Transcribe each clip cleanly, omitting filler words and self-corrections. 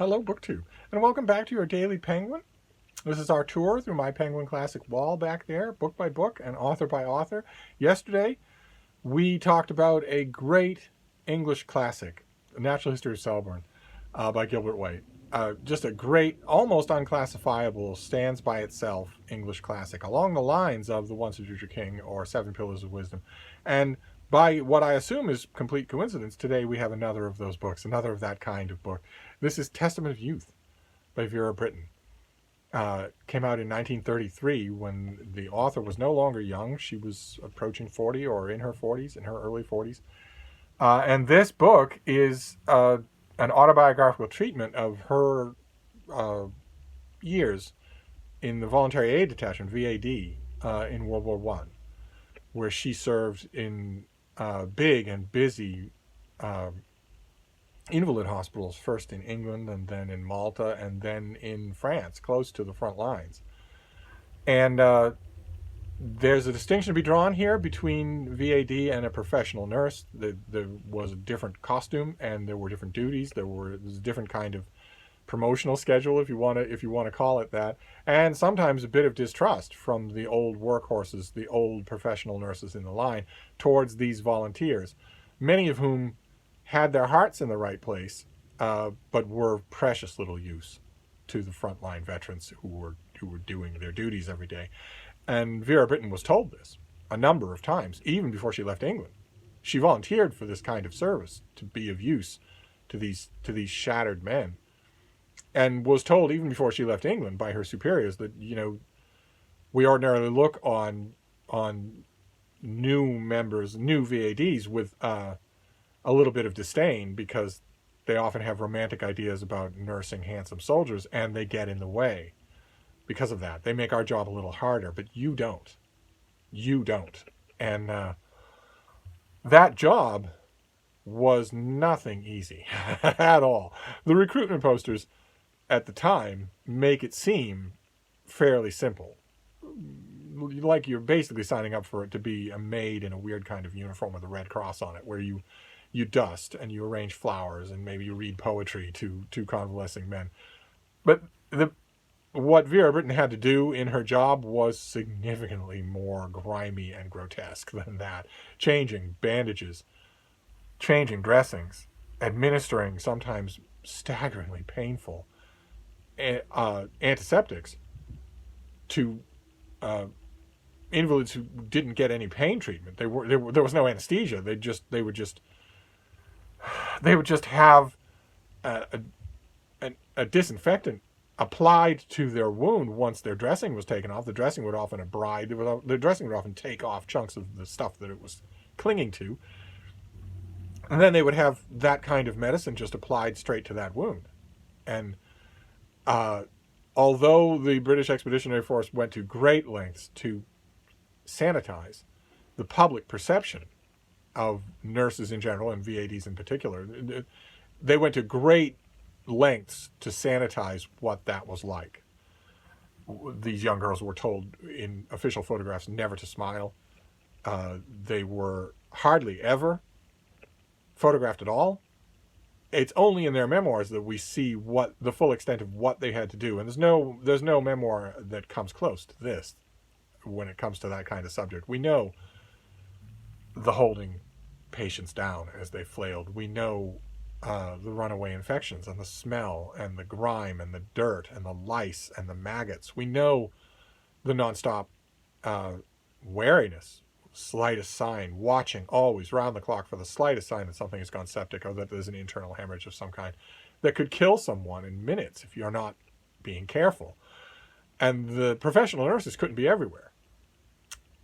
Hello, BookTube, and welcome back to your Daily Penguin. This is our tour through my Penguin Classic wall back there, book by book and author by author. Yesterday, we talked about a great English classic, Natural History of Selborne, by Gilbert White. Just a great, almost unclassifiable, stands by itself English classic, along the lines of The Once a Future King or Seven Pillars of Wisdom. And by what I assume is complete coincidence, today we have another of those books, another of that kind of book. This is Testament of Youth by Vera Brittain. Came out in 1933 when the author was no longer young. She was approaching 40 or in her 40s, in her early 40s. And this book is an autobiographical treatment of her years in the Voluntary Aid Detachment, VAD, in World War I, where she served in big and busy invalid hospitals, first in England and then in Malta and then in France, close to the front lines. And there's a distinction to be drawn here between VAD and a professional nurse. There was a different costume and there were different duties. There was a different kind of promotional schedule, if you want to call it that, and sometimes a bit of distrust from the old workhorses, the old professional nurses in the line, towards these volunteers, many of whom had their hearts in the right place, but were precious little use to the frontline veterans who were doing their duties every day. And Vera Brittain was told this a number of times, even before she left England. She volunteered for this kind of service to be of use to these shattered men, and was told even before she left England by her superiors that, we ordinarily look on new members, new VADs, with a little bit of disdain, because they often have romantic ideas about nursing handsome soldiers, and they get in the way because of that. They make our job a little harder, but you don't. You don't. And that job was nothing easy at all. The recruitment posters at the time make it seem fairly simple. Like you're basically signing up for it to be a maid in a weird kind of uniform with a red cross on it, where you dust and you arrange flowers and maybe you read poetry to convalescing men. But what Vera Brittain had to do in her job was significantly more grimy and grotesque than that. Changing bandages, changing dressings, administering sometimes staggeringly painful antiseptics to invalids who didn't get any pain treatment. There was no anesthesia. They would just have a disinfectant applied to their wound once their dressing was taken off. The dressing would often take off chunks of the stuff that it was clinging to, and then they would have that kind of medicine just applied straight to that wound. And although the British Expeditionary Force went to great lengths to sanitize the public perception of nurses in general and VADs in particular, they went to great lengths to sanitize what that was like. These young girls were told in official photographs never to smile. They were hardly ever photographed at all. It's only in their memoirs that we see what the full extent of what they had to do, and there's no memoir that comes close to this when it comes to that kind of subject. We know the holding patients down as they flailed. We know the runaway infections and the smell and the grime and the dirt and the lice and the maggots. We know the nonstop wariness, slightest sign, watching always round the clock for the slightest sign that something has gone septic or that there's an internal hemorrhage of some kind that could kill someone in minutes if you're not being careful. And the professional nurses couldn't be everywhere.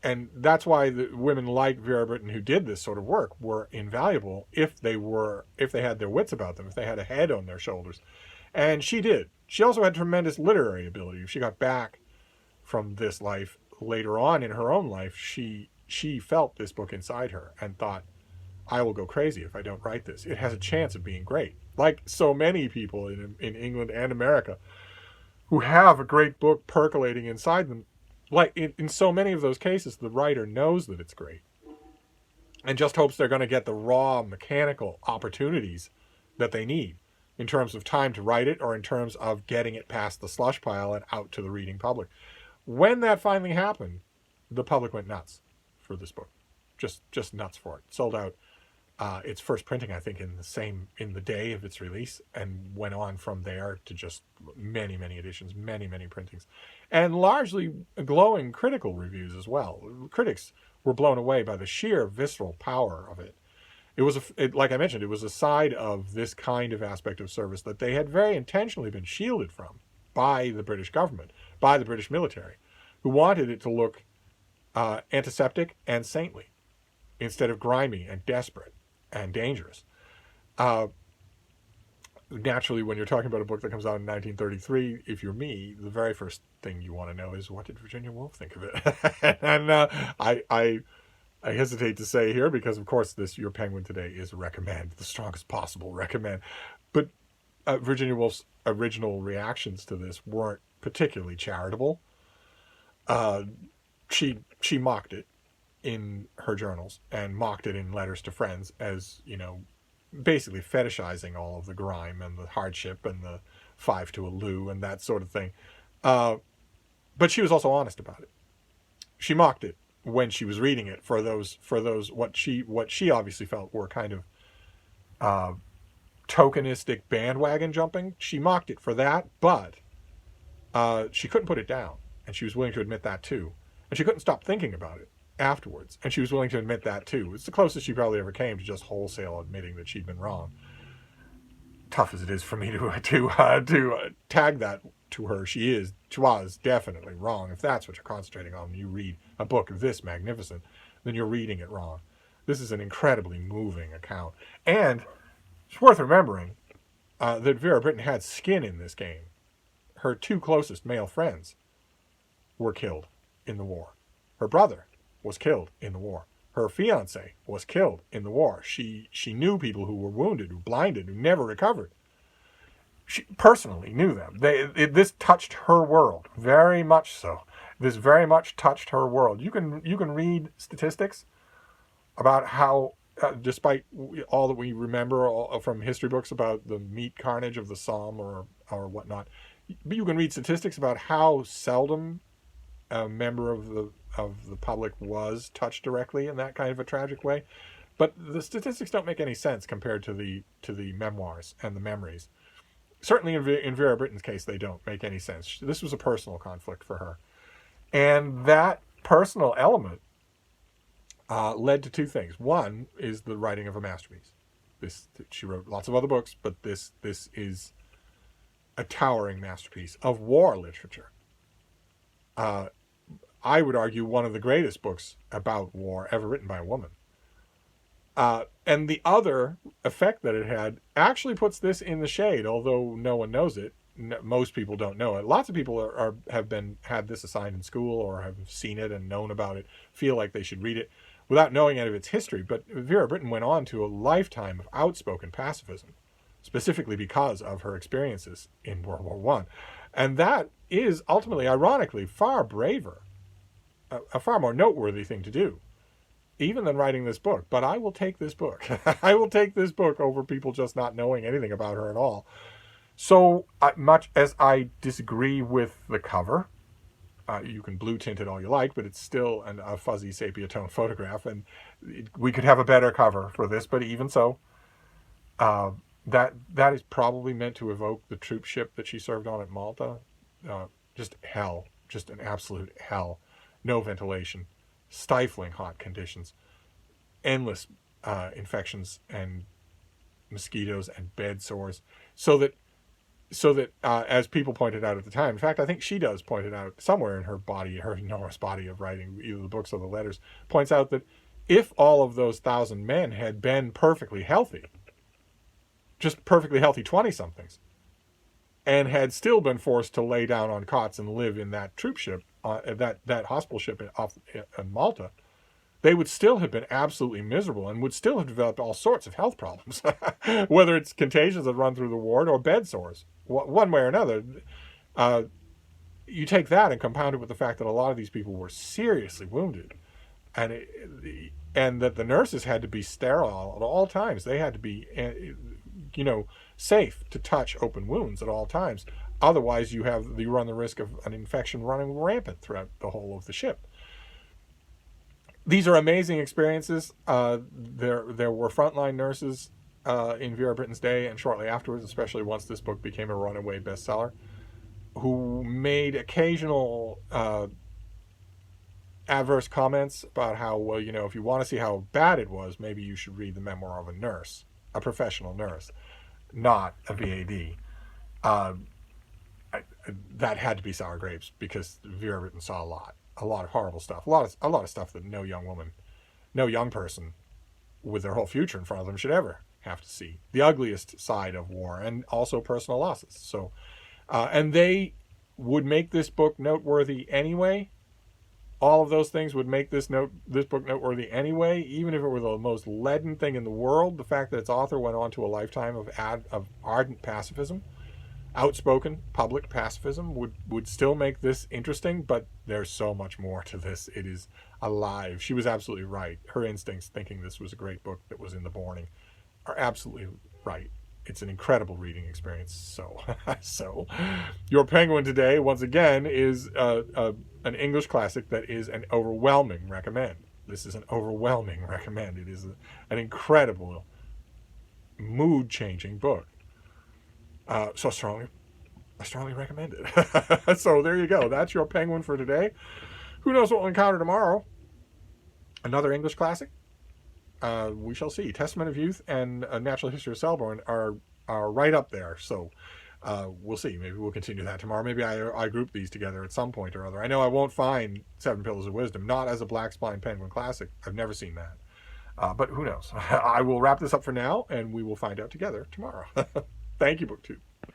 And that's why the women like Vera Brittain who did this sort of work were invaluable if they had their wits about them, if they had a head on their shoulders. And she did. She also had tremendous literary ability. If she got back from this life later on in her own life, she felt this book inside her and thought, I will go crazy if I don't write this. It has a chance of being great. Like so many people in England and America who have a great book percolating inside them. Like in so many of those cases, the writer knows that it's great and just hopes they're going to get the raw mechanical opportunities that they need in terms of time to write it or in terms of getting it past the slush pile and out to the reading public. When that finally happened, the public went nuts for this book. Just nuts for it. Sold out its first printing, I think, in the day of its release, and went on from there to just many editions, many printings, and largely glowing critical reviews as well. Critics were blown away by the sheer visceral power of it. It was, like I mentioned, it was a side of this kind of aspect of service that they had very intentionally been shielded from by the British government, by the British military, who wanted it to look antiseptic and saintly instead of grimy and desperate and dangerous. Naturally, when you're talking about a book that comes out in 1933, if you're me, the very first thing you want to know is, what did Virginia Woolf think of it? And I hesitate to say here, because of course this Your Penguin Today is a recommend, the strongest possible recommend. But Virginia Woolf's original reactions to this weren't particularly charitable. She mocked it in her journals and mocked it in letters to friends as, basically fetishizing all of the grime and the hardship and the 5 to a loo and that sort of thing. But she was also honest about it. She mocked it when she was reading it for those what she obviously felt were kind of tokenistic bandwagon jumping. She mocked it for that, but she couldn't put it down, and she was willing to admit that too. And she couldn't stop thinking about it afterwards, and she was willing to admit that too. It's the closest she probably ever came to just wholesale admitting that she'd been wrong. Tough as it is for me to tag that to her, she was definitely wrong. If that's what you're concentrating on when you read a book this magnificent, then you're reading it wrong. This is an incredibly moving account, and it's worth remembering that Vera Brittain had skin in this game. Her 2 closest male friends were killed in the war. Her brother was killed in the war. Her fiance was killed in the war. She knew people who were wounded, who blinded, who never recovered. She personally knew them. This touched her world, very much so. This very much touched her world. You can read statistics about how, despite all that we remember from history books about the meat carnage of the Somme or whatnot, but you can read statistics about how seldom a member of the public was touched directly in that kind of a tragic way. But the statistics don't make any sense compared to the memoirs and the memories. Certainly in Vera Brittain's case, they don't make any sense. This was a personal conflict for her. And that personal element led to 2 things. One is the writing of a masterpiece. She wrote lots of other books, but this is a towering masterpiece of war literature. I would argue one of the greatest books about war ever written by a woman. And the other effect that it had actually puts this in the shade, although no one knows it. Most people don't know it. Lots of people have had this assigned in school or have seen it and known about it, feel like they should read it without knowing any of its history. But Vera Brittain went on to a lifetime of outspoken pacifism, specifically because of her experiences in World War I. And that is ultimately, ironically, far braver, a far more noteworthy thing to do, even than writing this book. But I will take this book. I will take this book over people just not knowing anything about her at all. So much as I disagree with the cover, you can blue tint it all you like, but it's still a fuzzy sepia tone photograph, and we could have a better cover for this. But even so, that is probably meant to evoke the troop ship that she served on at Malta. Just hell, just an absolute hell. No ventilation, stifling hot conditions, endless infections and mosquitoes and bed sores, so that as people pointed out at the time, in fact, I think she does point it out somewhere in her body, her enormous body of writing, either the books or the letters, points out that if all of those 1,000 men had been perfectly healthy, just perfectly healthy 20-somethings, and had still been forced to lay down on cots and live in that troop ship, that hospital ship in Malta, they would still have been absolutely miserable and would still have developed all sorts of health problems, whether it's contagions that run through the ward or bed sores, one way or another. You take that and compound it with the fact that a lot of these people were seriously wounded, and that the nurses had to be sterile at all times. They had to be, safe to touch open wounds at all times. Otherwise, you run the risk of an infection running rampant throughout the whole of the ship. These are amazing experiences. There were frontline nurses in Vera Britton's day and shortly afterwards, especially once this book became a runaway bestseller, who made occasional adverse comments about how, well, if you want to see how bad it was, maybe you should read the memoir of a nurse, a professional nurse, not a VAD. That had to be sour grapes, because Vera Britton saw a lot of horrible stuff, a lot of stuff that no young person with their whole future in front of them should ever have to see. The ugliest side of war, and also personal losses. So, and they would make this book noteworthy anyway. All of those things would make this book noteworthy anyway, even if it were the most leaden thing in the world. The fact that its author went on to a lifetime of ardent pacifism, outspoken public pacifism, would still make this interesting, but there's so much more to this. It is alive. She was absolutely right. Her instincts thinking this was a great book that was in the morning are absolutely right. It's an incredible reading experience. So your Penguin today, once again, is an English classic that is an overwhelming recommend. This is an overwhelming recommend. It is an incredible, mood-changing book. So I strongly recommend it. So there you go. That's your Penguin for today. Who knows what we'll encounter tomorrow? Another English classic? We shall see. Testament of Youth and A Natural History of Selborne are right up there. So we'll see. Maybe we'll continue that tomorrow. Maybe I group these together at some point or other. I know I won't find Seven Pillars of Wisdom, not as a Black Spine Penguin classic. I've never seen that. But who knows? I will wrap this up for now, and we will find out together tomorrow. Thank you, BookTube.